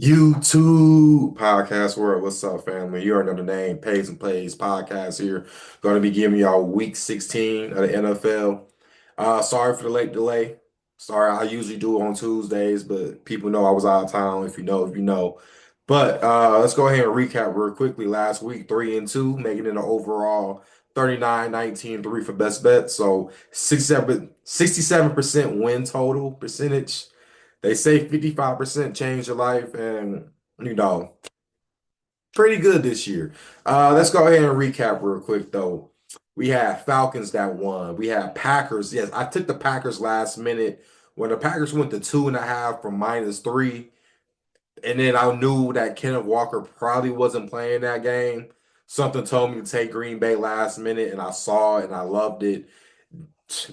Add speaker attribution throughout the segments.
Speaker 1: YouTube podcast world. What's up, family? You already know the name, Pays and Plays podcast here. Going to be giving y'all week 16 of the NFL. Sorry for the late delay. Sorry, I usually do it on Tuesdays, but people know I was out of town. If you know, if you know. But let's go ahead and recap real quickly. Last week, 3-2, making it an overall 39-19-3 for best bet. So 67% win total percentage. They say 55% change your life, and you know, pretty good this year. Let's go ahead and recap real quick though. We had Falcons that won. We had Packers. Yes, I took the Packers last minute when the Packers went to 2.5 from -3, and then I knew that Kenneth Walker probably wasn't playing that game. Something told me to take Green Bay last minute, and I saw it and I loved it.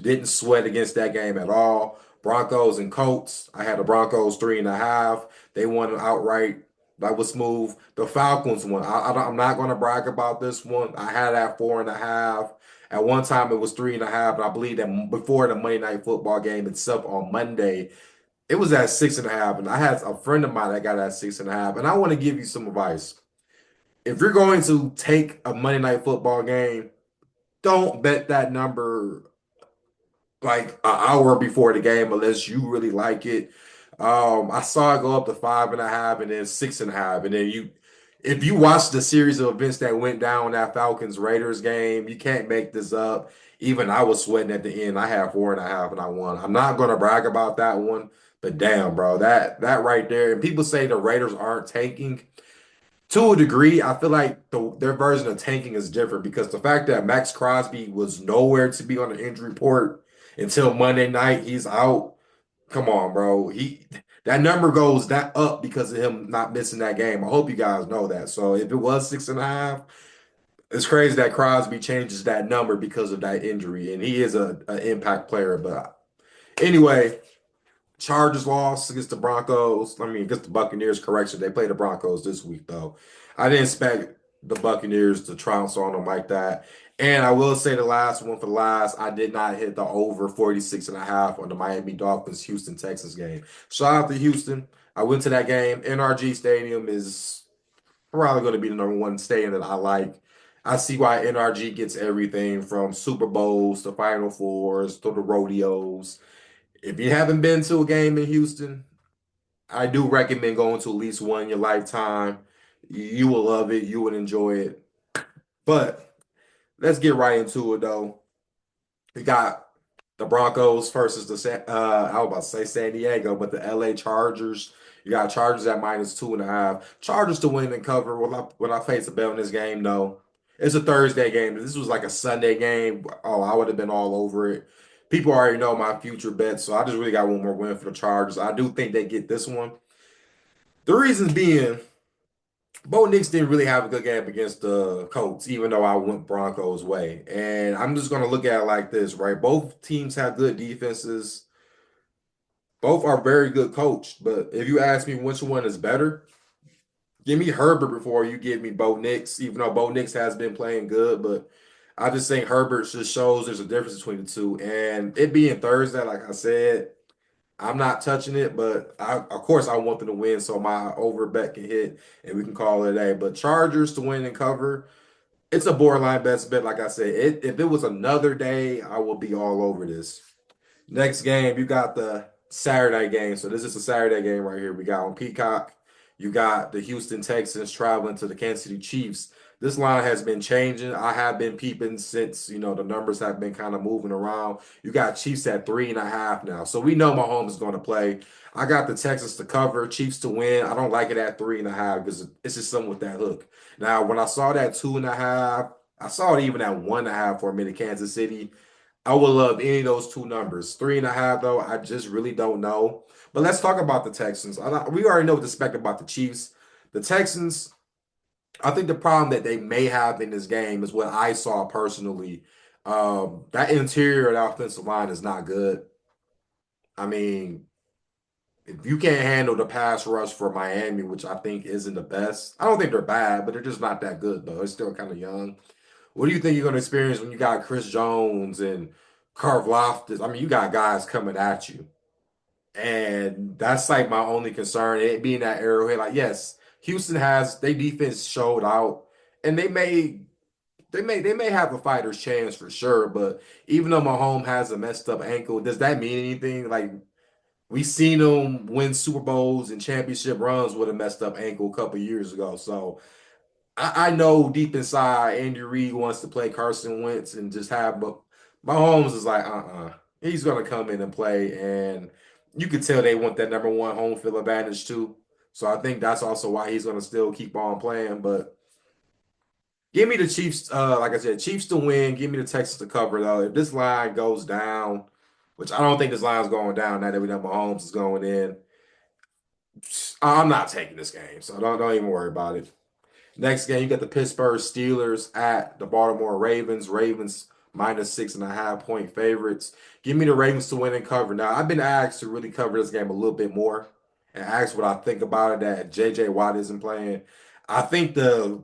Speaker 1: Didn't sweat against that game at all. Broncos and Colts. I had the Broncos 3.5. They won outright. That was smooth. The Falcons won. I'm not going to brag about this one. I had that 4.5. At one time, it was 3.5, and I believe that before the Monday Night Football game itself on Monday, it was at 6.5. And I had a friend of mine that got at 6.5. And I want to give you some advice. If you're going to take a Monday Night Football game, don't bet that number like an hour before the game unless you really like it. I saw it go up to 5.5 and then 6.5. And then if you watch the series of events that went down that Falcons Raiders game, you can't make this up. Even I was sweating at the end. I had 4.5 and I won. I'm not gonna brag about that one, but damn, bro, that right there. And people say the Raiders aren't tanking. To a degree, I feel like their version of tanking is different because the fact that Max Crosby was nowhere to be on the injury report until Monday night, he's out. Come on, bro. That number goes that up because of him not missing that game. I hope you guys know that. So if it was 6.5, it's crazy that Crosby changes that number because of that injury, and he is an impact player. But anyway. Chargers lost against the Broncos. I mean, against the Buccaneers. Correction, they play the Broncos this week, though. I didn't expect the Buccaneers to trounce on them like that. And I will say the last one for the last, I did not hit the over 46.5 on the Miami Dolphins Houston Texans game. Shout out to Houston. I went to that game. NRG Stadium is probably going to be the number one stadium that I like. I see why NRG gets everything from Super Bowls to Final Fours to the rodeos. If you haven't been to a game in Houston, I do recommend going to at least one in your lifetime. You will love it. You will enjoy it. But let's get right into it, though. We got the Broncos versus I was about to say San Diego, but the LA Chargers. You got Chargers at -2.5. Chargers to win and cover. Will I face a bet on this game? No. It's a Thursday game. If this was like a Sunday game, oh, I would have been all over it. People already know my future bets, so I just really got one more win for the Chargers. I do think they get this one. The reasons being, Bo Nix didn't really have a good game against the Colts, even though I went Broncos way. And I'm just going to look at it like this, right? Both teams have good defenses. Both are very good coached. But if you ask me which one is better, give me Herbert before you give me Bo Nix, even though Bo Nix has been playing good. But I just think Herbert just shows there's a difference between the two. And it being Thursday, like I said, I'm not touching it, but of course I want them to win so my over bet can hit and we can call it a day. But Chargers to win and cover, it's a borderline best bet. Like I said, if it was another day, I will be all over this. Next game, you got the Saturday game. So this is a Saturday game right here. We got on Peacock. You got the Houston Texans traveling to the Kansas City Chiefs. This line has been changing. I have been peeping since, the numbers have been kind of moving around. You got Chiefs at 3.5 now. So we know Mahomes is going to play. I got the Texans to cover, Chiefs to win. I don't like it at 3.5 because it's just something with that hook. Now, when I saw that 2.5, I saw it even at 1.5 for a minute, Kansas City. I would love any of those two numbers. 3.5, though, I just really don't know. But let's talk about the Texans. We already know what to expect about the Chiefs. The Texans, I think the problem that they may have in this game is what I saw personally. That interior of the offensive line is not good. I mean, if you can't handle the pass rush for Miami, which I think isn't the best, I don't think they're bad, but they're just not that good, though. They're still kind of young. What do you think you're going to experience when you got Chris Jones and Karlaftis? I mean, you got guys coming at you. And that's like my only concern. It being that Arrowhead, like yes, Houston has their defense showed out, and they may have a fighter's chance for sure. But even though Mahomes has a messed up ankle, does that mean anything? Like we seen him win Super Bowls and championship runs with a messed up ankle a couple years ago. So I know deep inside Andy Reid wants to play Carson Wentz and just have, but Mahomes is like, he's gonna come in and play, and you can tell they want that number one home field advantage too. So I think that's also why he's gonna still keep on playing. But give me the Chiefs, like I said, Chiefs to win. Give me the Texans to cover though. If this line goes down, which I don't think this line's going down now that we know Mahomes is going in, I'm not taking this game. So don't even worry about it. Next game, you got the Pittsburgh Steelers at the Baltimore Ravens. Ravens -6.5 point favorites. Give me the Ravens to win and cover. Now, I've been asked to really cover this game a little bit more and ask what I think about it that J.J. Watt isn't playing. I think the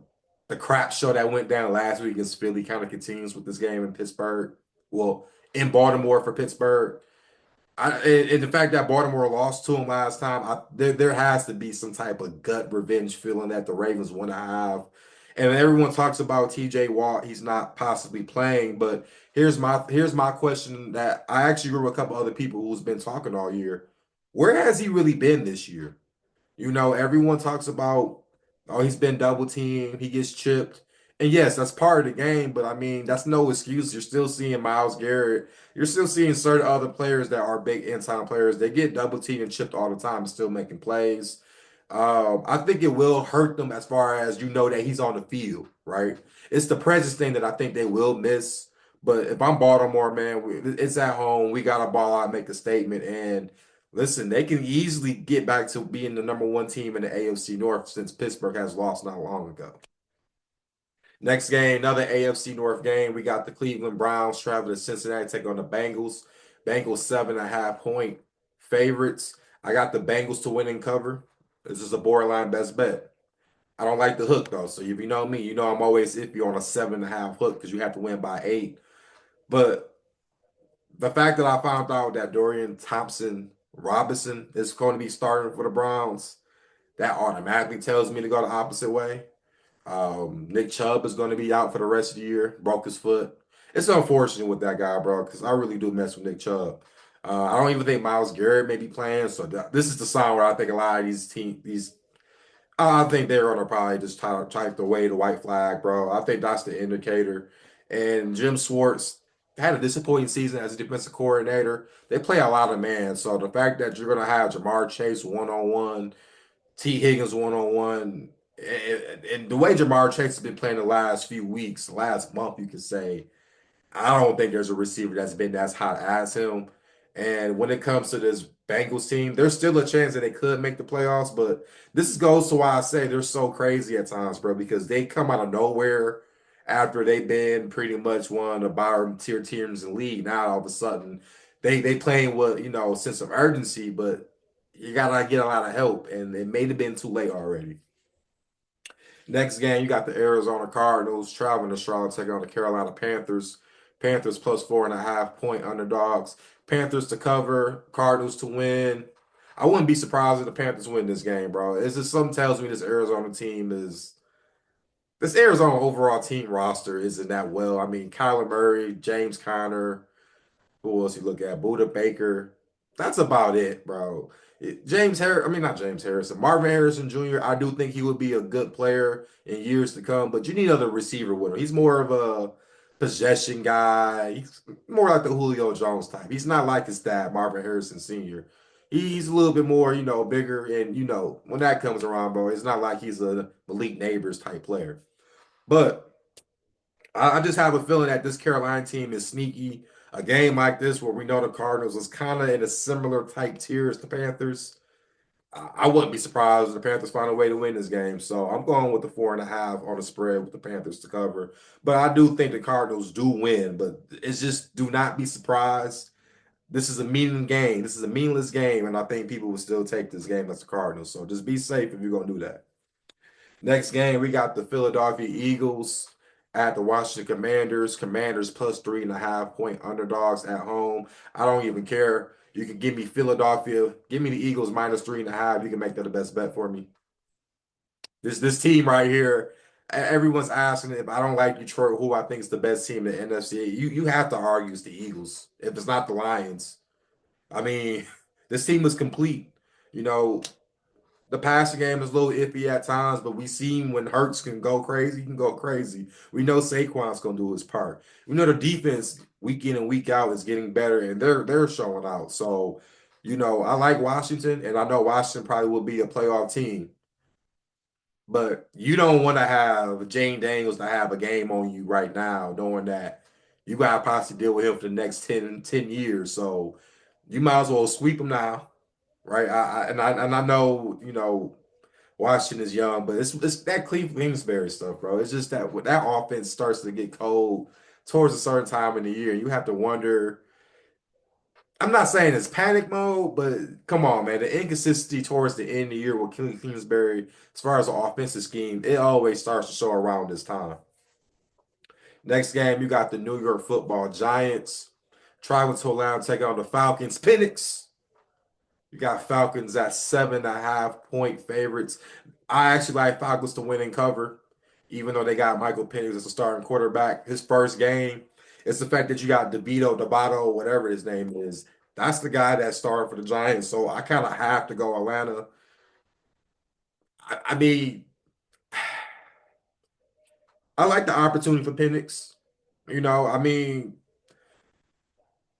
Speaker 1: crap show that went down last week against Philly kind of continues with this game in Pittsburgh. Well, in Baltimore for Pittsburgh. And the fact that Baltimore lost to him last time, there has to be some type of gut revenge feeling that the Ravens want to have. And everyone talks about T.J. Watt, he's not possibly playing, but here's my question that I actually agree with a couple other people who's been talking all year. Where has he really been this year? Everyone talks about, oh, he's been double teamed, he gets chipped. And yes, that's part of the game, but I mean, that's no excuse. You're still seeing Myles Garrett. You're still seeing certain other players that are big in-time players. They get double teamed and chipped all the time, still making plays. I think it will hurt them as far as that he's on the field, right? It's the presence thing that I think they will miss. But if I'm Baltimore, man, it's at home. We got to ball out, and make a statement, and listen, they can easily get back to being the number one team in the AFC North since Pittsburgh has lost not long ago. Next game, another AFC North game. We got the Cleveland Browns traveling to Cincinnati, take on the Bengals. Bengals 7.5 point favorites. I got the Bengals to win and cover. This is a borderline best bet. I don't like the hook though. So if you know me, I'm always iffy on a 7.5 hook because you have to win by 8. But the fact that I found out that Dorian Thompson Robinson is going to be starting for the Browns, that automatically tells me to go the opposite way. Nick Chubb is going to be out for the rest of the year, broke his foot. It's unfortunate with that guy, bro, because I really do mess with Nick Chubb. I don't even think Myles Garrett may be playing, so this is the sign where I think a lot of these I think they're gonna probably just type away the white flag, bro. I think that's the indicator. And Jim Schwartz had a disappointing season as a defensive coordinator. They play a lot of man, so the fact that you're gonna have Jamar Chase one on one, T Higgins one on one, and the way Jamar Chase has been playing the last few weeks, last month, you could say. I don't think there's a receiver that's been as hot as him. And when it comes to this Bengals team, there's still a chance that they could make the playoffs. But this goes to why I say they're so crazy at times, bro, because they come out of nowhere after they've been pretty much one of the bottom tier teams in the league. Now all of a sudden they playing with sense of urgency, but you gotta get a lot of help, and it may have been too late already. Next game, you got the Arizona Cardinals traveling to Charlotte, taking on the Carolina Panthers. Panthers plus 4.5 point underdogs. Panthers to cover, Cardinals to win. I wouldn't be surprised if the Panthers win this game, bro. It's just something tells me this Arizona overall team roster isn't that well. I mean, Kyler Murray, James Conner, who else you look at? Buda Baker. That's about it, bro. James Harris, I mean not James Harrison, Marvin Harrison Jr. I do think he would be a good player in years to come, but you need another receiver with him. He's more of a possession guy. He's more like the Julio Jones type. He's not like his dad, Marvin Harrison Sr. He's a little bit more, bigger, and when that comes around, bro, it's not like he's a Malik Neighbors type player. But I just have a feeling that this Carolina team is sneaky. A game like this, where we know the Cardinals is kind of in a similar type tier as the Panthers, I wouldn't be surprised if the Panthers find a way to win this game. So I'm going with the 4.5 on the spread with the Panthers to cover. But I do think the Cardinals do win. But it's just do not be surprised. This is a meaning game. This is a meaningless game, and I think people will still take this game as the Cardinals. So just be safe if you're gonna do that. Next game, we got the Philadelphia Eagles at the Washington Commanders. Commanders plus 3.5 point underdogs at home. I don't even care. You can give me Philadelphia. Give me the Eagles -3.5. You can make that the best bet for me. This team right here, everyone's asking if I don't like Detroit, who I think is the best team in the NFC. You have to argue it's the Eagles if it's not the Lions. I mean, this team is complete. You know, the passing game is a little iffy at times, but we seen when Hurts can go crazy, he can go crazy. We know Saquon's gonna do his part. We know the defense week in and week out is getting better, and they're showing out. So, I like Washington, and I know Washington probably will be a playoff team. But you don't want to have Jane Daniels to have a game on you right now, knowing that you got to possibly deal with him for the next 10 years. So you might as well sweep him now, right? I know, Washington is young, but it's that Cleveland Kingsbury stuff, bro. It's just that when that offense starts to get cold towards a certain time in the year, you have to wonder. I'm not saying it's panic mode, but come on, man. The inconsistency towards the end of the year with Kingsbury, as far as the offensive scheme, it always starts to show around this time. Next game, you got the New York Football Giants traveling to Atlanta, taking on the Falcons. Penix. You got Falcons at 7.5 point favorites. I actually like Falcons to win and cover, even though they got Michael Penix as a starting quarterback. His first game, it's the fact that you got Debato, whatever his name is. That's the guy that's starting for the Giants. So I kind of have to go Atlanta. I mean, I like the opportunity for Penix. I mean,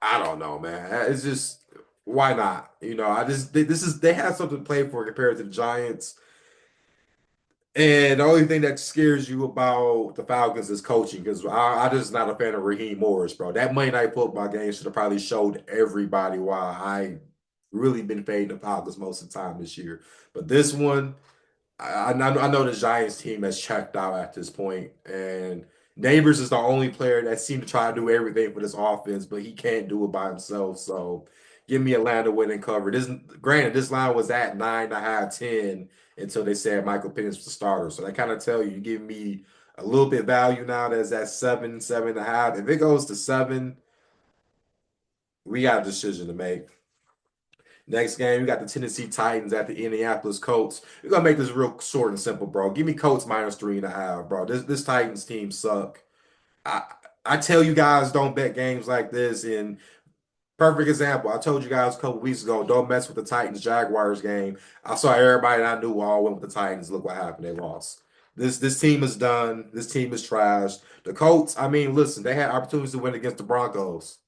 Speaker 1: I don't know, man. It's just why not? I just this is they have something to play for compared to the Giants. And the only thing that scares you about the Falcons is coaching, because I just not a fan of Raheem Morris, bro. That Monday Night Football game should have probably showed everybody why I really been fading the Falcons most of the time this year. But this one, I know the Giants team has checked out at this point, and Neighbors is the only player that seemed to try to do everything for this offense, but he can't do it by himself. So give me Atlanta winning cover. Granted, this line was at 9.5, 10 until they said Michael Penix was the starter. So that kind of tell you give me a little bit value now that's at 7, 7.5. If it goes to 7, we got a decision to make. Next game, we got the Tennessee Titans at the Indianapolis Colts. We're gonna make this real short and simple, bro. Give me Colts -3.5, bro. This Titans team suck. I I tell you guys don't bet games like this. And perfect example, I told you guys a couple weeks ago, don't mess with the Titans Jaguars game. I saw everybody I knew all went with the Titans. Look what happened. They lost. This team is done. This team is trash. The Colts, I mean, listen, they had opportunities to win against the Broncos.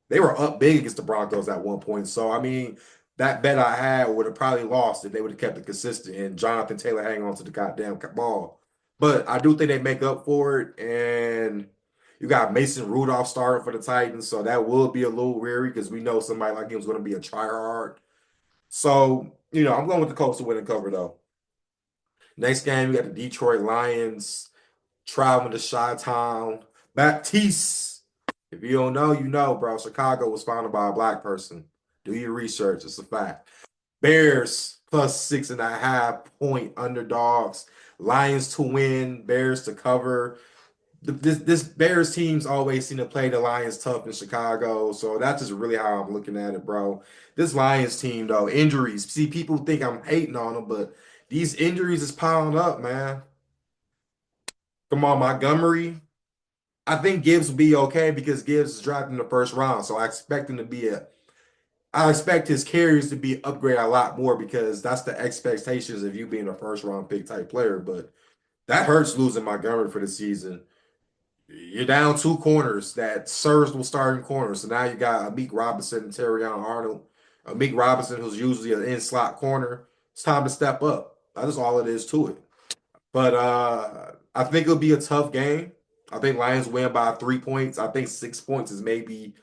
Speaker 1: They were up big against the Broncos at one point. So, I mean, that bet I had would have probably lost if they would have kept it consistent and Jonathan Taylor hang on to the goddamn ball. But I do think they make up for it. And you got Mason Rudolph starting for the Titans. So that will be a little weary because we know somebody like him is going to be a tryhard. So, I'm going with the Colts to win and cover, though. Next game, we got the Detroit Lions traveling to Chi-Town. Baptiste. If you don't know, you know, bro. Chicago was founded by a black person. Do your research. It's a fact. Bears +6.5 point underdogs. Lions to win. Bears to cover. This Bears teams always seem to play the Lions tough in Chicago. So that's just really how I'm looking at it, bro. This Lions team, though, injuries. See, people think I'm hating on them, but these injuries is piling up, man. Come on, Montgomery. I think Gibbs will be okay because Gibbs is drafted in the first round. So I expect him to be I expect his carries to be upgraded a lot more because that's the expectations of you being a first round pick type player. But that hurts losing Montgomery for the season. You're down two corners that serves will starting corners. So now you got Amik Robinson and Terrion Arnold. Amik Robinson, who's usually an in slot corner, it's time to step up. That's all it is to it. But I think it'll be a tough game. I think Lions win by 3 points. I think 6 points is maybe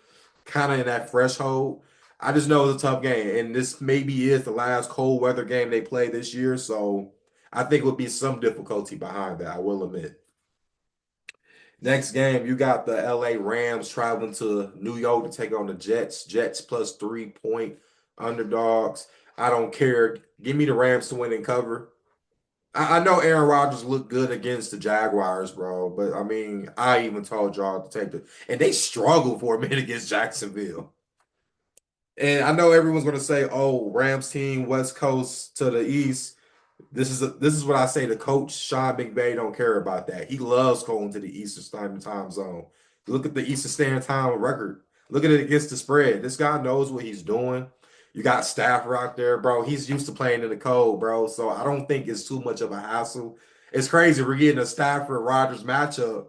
Speaker 1: kind of in that threshold. I just know it's a tough game, and this maybe is the last cold weather game they play this year. So I think will be some difficulty behind that. I will admit. Next game, you got the LA Rams traveling to New York to take on the Jets. Jets +3 point underdogs. I don't care. Give me the Rams to win and cover. I know Aaron Rodgers looked good against the Jaguars, bro, but I mean, I even told y'all to take and they struggled for a minute against Jacksonville. And I know everyone's going to say, "Oh, Rams team, West Coast to the East." This is what I say. The coach Sean McVay don't care about that. He loves going to the Eastern Standard Time zone. Look at the Eastern Standard Time record. Look at it against the spread. This guy knows what he's doing. You got Stafford out there, bro. He's used to playing in the cold, bro. So I don't think it's too much of a hassle. It's crazy. We're getting a Stafford Rodgers matchup,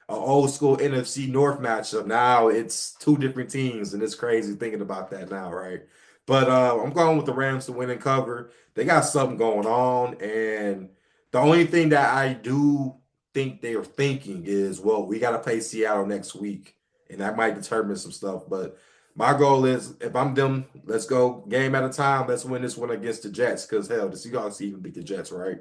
Speaker 1: an old school NFC North matchup. Now it's two different teams, and it's crazy thinking about that now, right? But I'm going with the Rams to win and cover. They got something going on, and the only thing that I do think they're thinking is, well, we got to play Seattle next week, and that might determine some stuff. But my goal is, if I'm them, let's go game at a time. Let's win this one against the Jets, because hell, the Seahawks even beat the Jets, right?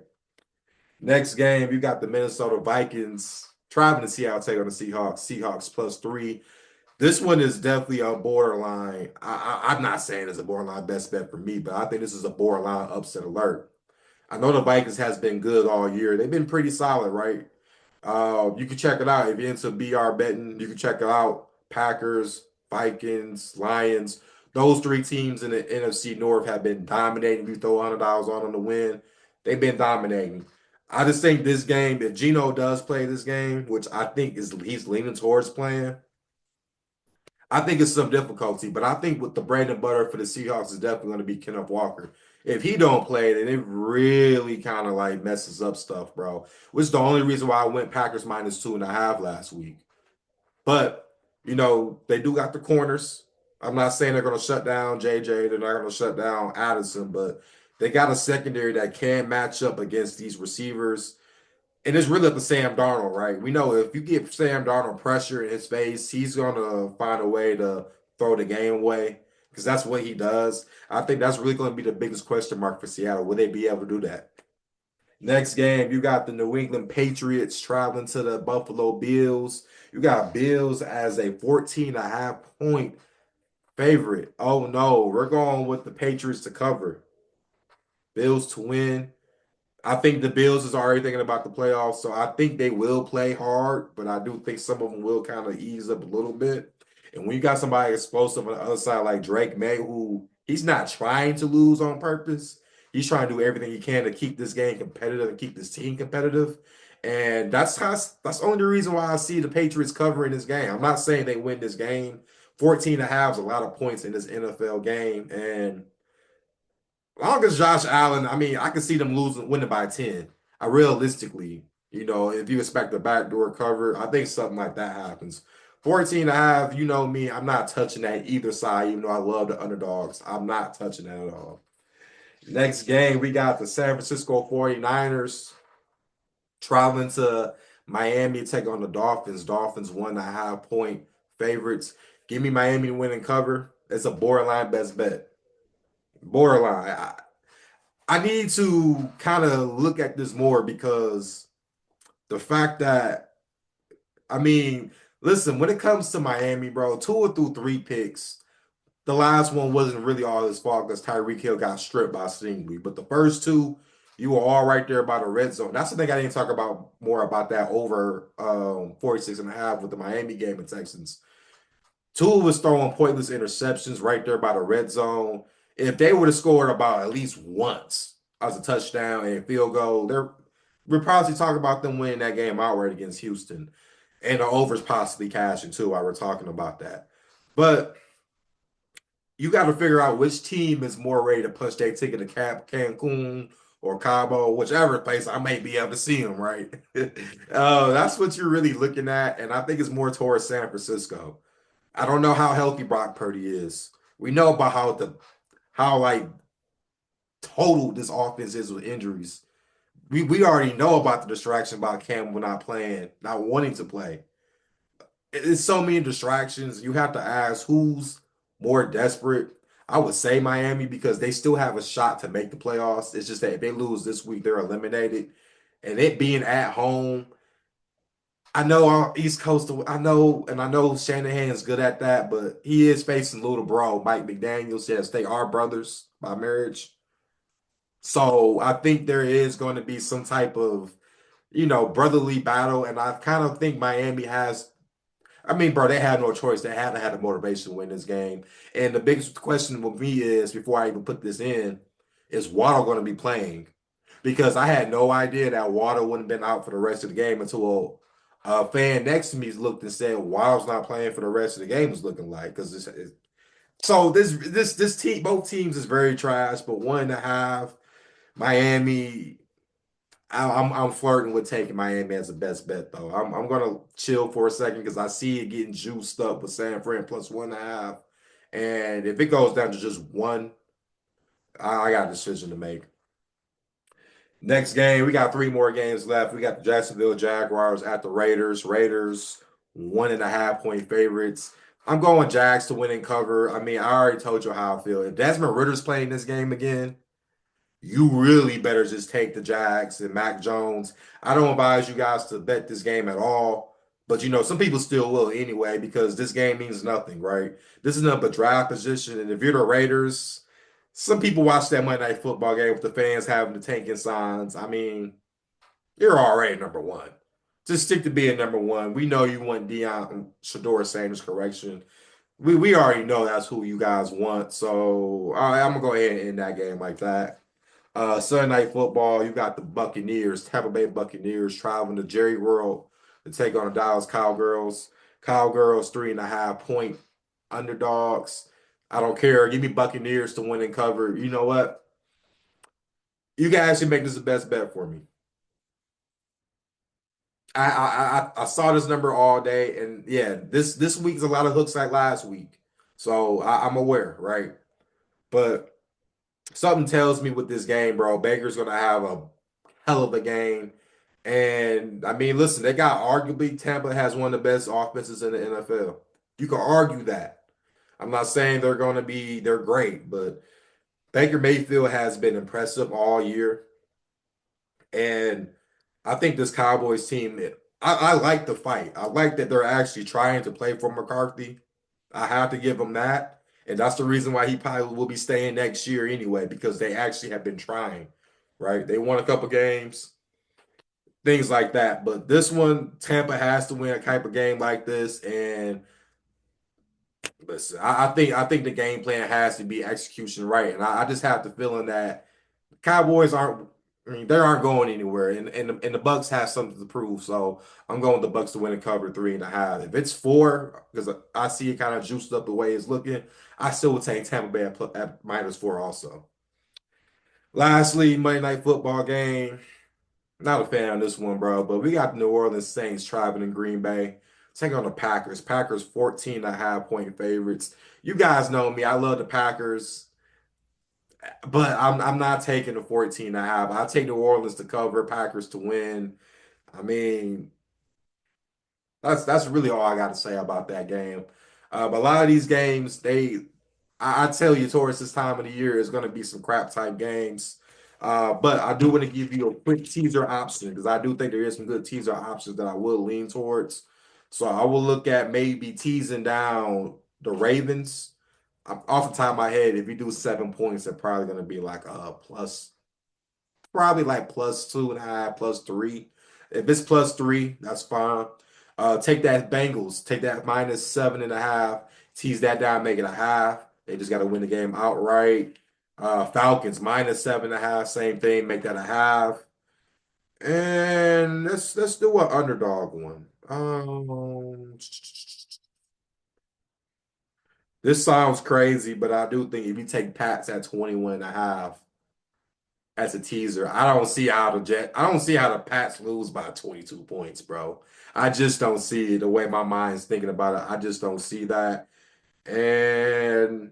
Speaker 1: Next game, you got the Minnesota Vikings traveling to Seattle, take on the Seahawks. Seahawks +3. This one is definitely a borderline. I'm not saying it's a borderline best bet for me, but I think this is a borderline upset alert. I know the Vikings has been good all year. They've been pretty solid, right? You can check it out if you're into BR betting. You can check it out. Packers, Vikings, Lions. Those three teams in the NFC North have been dominating. You throw $100 on them to win. They've been dominating. I just think this game, if Gino does play this game, which I think is he's leaning towards playing, I think it's some difficulty, but I think with the bread and butter for the Seahawks is definitely going to be Kenneth Walker. If he don't play, then it really kind of like messes up stuff, bro. Which is the only reason why I went Packers -2.5 last week. But they do got the corners. I'm not saying they're going to shut down JJ. They're not going to shut down Addison, but they got a secondary that can match up against these receivers. And it's really up to Sam Darnold, right? We know if you give Sam Darnold pressure in his face, he's gonna find a way to throw the game away because that's what he does. I think that's really going to be the biggest question mark for Seattle. Will they be able to do that? Next game, you got the New England Patriots traveling to the Buffalo Bills. You got Bills as a 14.5 point favorite. Oh no, we're going with the Patriots to cover. Bills to win. I think the Bills is already thinking about the playoffs, so I think they will play hard, but I do think some of them will kind of ease up a little bit. And when you got somebody explosive on the other side like Drake May, who he's not trying to lose on purpose, he's trying to do everything he can to keep this game competitive and keep this team competitive. And that's only the reason why I see the Patriots covering this game. I'm not saying they win this game. 14 and a half is a lot of points in this NFL game, and long as Josh Allen, I mean, I can see them losing, winning by 10. I realistically, if you expect a backdoor cover, I think something like that happens. 14 and a half, you know me, I'm not touching that either side, even though I love the underdogs. I'm not touching that at all. Next game, we got the San Francisco 49ers traveling to Miami to take on the Dolphins. Dolphins 1.5 point favorites. Give me Miami to win and cover. It's a borderline best bet. Borderline. I need to kind of look at this more because the fact that, I mean, listen, when it comes to Miami, bro, 2 through 3 picks, the last one wasn't really all his fault because Tyreek Hill got stripped by Stingley. But the first two, you were all right there by the red zone. That's the thing I didn't talk about more about that over 46 and a half with the Miami game and Texans. Tua was throwing pointless interceptions right there by the red zone. If they would have scored about at least once as a touchdown and a field goal, we're probably talking about them winning that game outright against Houston. And the overs possibly cashing too while we're talking about that. But you got to figure out which team is more ready to punch their ticket to Cancun or Cabo, whichever place I may be able to see them, right? That's what you're really looking at. And I think it's more towards San Francisco. I don't know how healthy Brock Purdy is. We know about how like total this offense is with injuries. We already know about the distraction about Campbell not playing, not wanting to play. It's so many distractions. You have to ask who's more desperate. I would say Miami because they still have a shot to make the playoffs. It's just that if they lose this week, they're eliminated. And it being at home, I know on East Coast, I know Shanahan's good at that, but he is facing little bro, Mike McDaniels. Yes, they are brothers by marriage. So I think there is going to be some type of, brotherly battle. And I kind of think Miami has, I mean, bro, they had no choice. They had to have the motivation to win this game. And the biggest question with me is, before I even put this in, is Waddle going to be playing? Because I had no idea that Waddle wouldn't have been out for the rest of the game until a fan next to me looked and said Waddle's not playing for the rest of the game. Was looking like because so this team, both teams is very trash, but 1.5 Miami. I'm flirting with taking Miami as the best bet though. I'm gonna chill for a second because I see it getting juiced up with San Fran plus 1.5, and if it goes down to just one, I got a decision to make. Next game, we got three more games left. We got the Jacksonville Jaguars at the Raiders. Raiders 1.5 point favorites. I'm going Jags to win and cover. I mean, I already told you how I feel. If Desmond Ritter's playing this game again, you really better just take the Jags and Mac Jones. I don't advise you guys to bet this game at all, but some people still will anyway because this game means nothing, right? This is nothing but draft position, and if you're the Raiders, some people watch that Monday Night Football game with the fans having the tanking signs. I mean, you're already number one. Just stick to being number one. We know you want Deion Shador Sanders correction. We already know that's who you guys want. So all right, I'm gonna go ahead and end that game like that. Sunday Night Football, you got the Buccaneers, Tampa Bay Buccaneers traveling to Jerry World to take on the Dallas Cowgirls. Cowgirls 3.5 point underdogs. I don't care. Give me Buccaneers to win and cover. You know what? You can actually make this the best bet for me. I saw this number all day, and yeah, this week's a lot of hooks like last week, so I'm aware, right? But something tells me with this game, bro, Baker's gonna have a hell of a game. And I mean, listen, they got arguably Tampa has one of the best offenses in the NFL. You can argue that. I'm not saying they're great, but Baker Mayfield has been impressive all year. And I think this Cowboys team, I like the fight. I like that they're actually trying to play for McCarthy. I have to give them that. And that's the reason why he probably will be staying next year anyway, because they actually have been trying, right? They won a couple games, things like that. But this one, Tampa has to win a type of game like this. And listen, I think the game plan has to be execution right. And I just have the feeling that Cowboys aren't. I mean, they aren't going anywhere, and the Bucs have something to prove. So I'm going with the Bucs to win and cover 3.5. If it's 4, because I see it kind of juiced up the way it's looking, I still would take Tampa Bay at -4 also. Lastly, Monday Night Football game. Not a fan of this one, bro, but we got the New Orleans Saints traveling in Green Bay. Take on the Packers. Packers 14.5 point favorites. You guys know me. I love the Packers. But I'm not taking the 14.5. I take New Orleans to cover, Packers to win. I mean, that's really all I got to say about that game. But a lot of these games, I tell you, towards this time of the year, is going to be some crap type games. But I do want to give you a quick teaser option because I do think there is some good teaser options that I will lean towards. So I will look at maybe teasing down the Ravens. Off the top of my head, if you do 7 points, they're probably going to be like probably like +2.5, +3. If it's +3, that's fine. Take that Bengals, take that -7.5, tease that down, make it a half. They just got to win the game outright. Falcons -7.5, same thing, make that a half. And let's do an underdog one. This sounds crazy, but I do think if you take Pats at 21.5 as a teaser, I don't see how the Pats lose by 22 points, bro. I just don't see it the way my mind's thinking about it. I just don't see that. And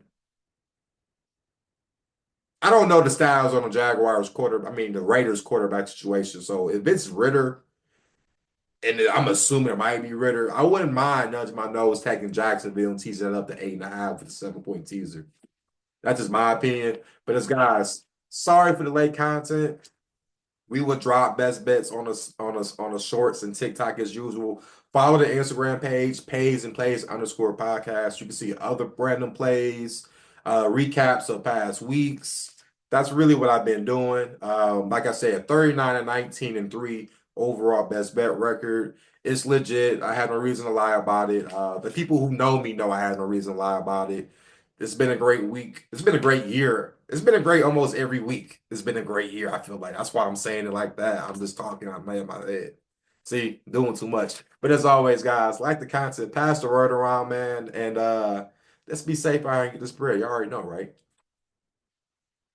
Speaker 1: I don't know the styles on the the Raiders quarterback situation. So if it's Ritter, and I'm assuming it might be Ritter, I wouldn't mind nudging my nose taking Jacksonville and teasing it up to 8.5 for the 7 point teaser. That's just my opinion. But as guys, sorry for the late content. We will drop best bets on the shorts and TikTok as usual. Follow the Instagram page, Pays and Plays _ podcast. You can see other random plays, recaps of past weeks. That's really what I've been doing. Like I said, 39 and 19 and 3 overall best bet record. It's legit. I have no reason to lie about it. The people who know me know I have no reason to lie about it. It's been a great week. It's been a great year. It's been a great almost every week. It's been a great year. I feel like that's why I'm saying it like that. I'm just talking out of my head. See, doing too much. But as always, guys, like the content, pass the word around, man, and let's be safe out here and get this bread. You already know, right?